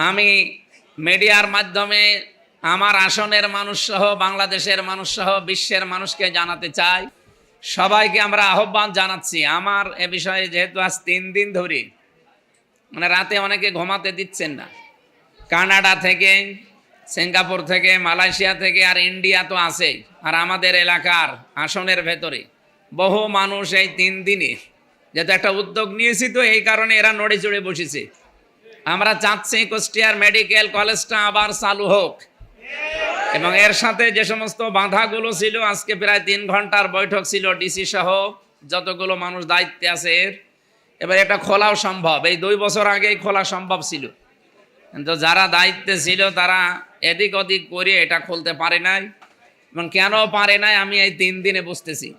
আমি মিডিয়ার মাধ্যমে আমার আসনের মানুষ সহ বাংলাদেশের মানুষ সহ বিশ্বের মানুষকে জানাতে চাই, সবাইকে আমরা আহ্বান জানাচ্ছি। আমার এ বিষয়ে যেহেতু আজ 3 দিন ধরে রাতে অনেকে ঘুমাতে দিচ্ছেন না, কানাডা থেকে, সিঙ্গাপুর থেকে, মালয়েশিয়া থেকে, আর ইন্ডিয়া তো আছেই, আর আমাদের এলাকার আসনের ভেতরে বহু মানুষ এই 3 দিনে যেহেতু একটা উদ্যোগ নিয়েছি, তো এই কারণে এরা নড়ে চড়ে বসেছে। আমরা চাচ্ছি কুষ্টিয়ার মেডিকেল কলেজটা আবার চালু হোক, এবং এর সাথে যে সমস্ত বাধাগুলো ছিল, আজকে প্রায় 3 ঘন্টার বৈঠক ছিল ডিসি সহ যতগুলো মানুষ দায়িত্বে আছে, এবার এটা খোলাও সম্ভব। এই 2 বছর আগেই খোলা সম্ভব ছিল, কিন্তু যারা দায়িত্বে ছিল তারা এদিক ওদিক করে এটা খুলতে পারে নাই। এবং কেন পারে নাই আমি এই 3 দিনে বুঝতেছি।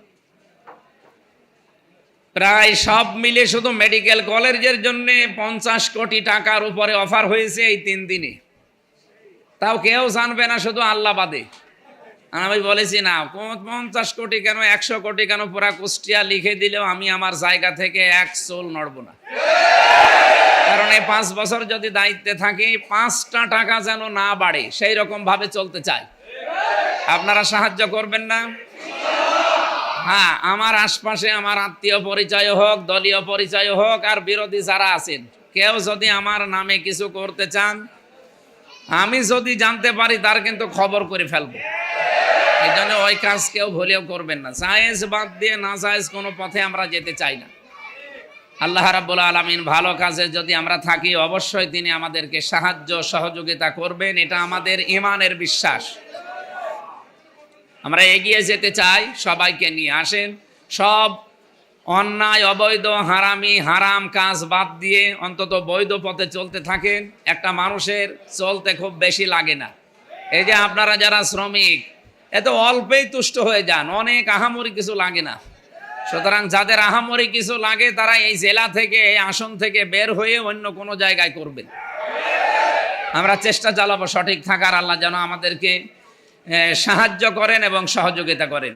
প্রায় সব মিলে শুধু মেডিকেল কলেজের জন্য 50 কোটি টাকার উপরে অফার হয়েছে এই 3 দিনে, তাও কেউ জানবে না, শুধু আল্লাহ বাদে। আমি বলেছি না 50 কোটি কেন, 100 কোটি কেন, পুরা কুষ্টিয়া লিখে দিলেও আমি আমার জায়গা থেকে এক চুল নড়ব না। কারণ এই 5 বছর যদি দায়িত্বে থাকি, 5টা টাকা যেন না বাড়ে সেই রকম ভাবে চলতে চাই। আপনারা সাহায্য করবেন না? হ্যাঁ, আমার আশপাশে আমার আত্মীয় পরিচয় হোক, দলীয় পরিচয় হোক, আর বিরোধী যারা আছেন, কেউ যদি আমার নামে কিছু করতে চান, আমি যদি জানতে পারি তার কিন্তু খবর করে ফেলবো। এই জন্য ওই কাজ কেউ ভুলেও করবেন না। জায়েজ বাদ দিয়ে না জায়েজ কোনো পথে আমরা যেতে চাই না। আল্লাহ রাব্বুল আলামিন ভালো কাজে যদি আমরা থাকি, অবশ্যই তিনি আমাদেরকে সাহায্য সহযোগিতা করবেন, এটা আমাদের ঈমানের বিশ্বাস। আমরা এগিয়ে যেতে চাই, সবাইকে নিয়ে আসেন। সব অন্যায়, অবৈধ, হারামি, হারাম কাজ বাদ দিয়ে অন্তত বৈধ পথে চলতে থাকেন। একটা মানুষের চলতে খুব বেশি লাগে না। এই যে আপনারা যারা শ্রমিক, এত অল্পেই তুষ্ট হয়ে যান, অনেক আহামরি কিছু লাগে না। সুতরাং যাদের আহামরি কিছু লাগে তারা এই জেলা থেকে, এই আসন থেকে বের হয়ে অন্য কোনো জায়গায় করবেন। আমরা চেষ্টা চালাবো সঠিক থাকার। আল্লাহ যেন আমাদেরকে সাহায্য করেন এবং সহযোগিতা করেন।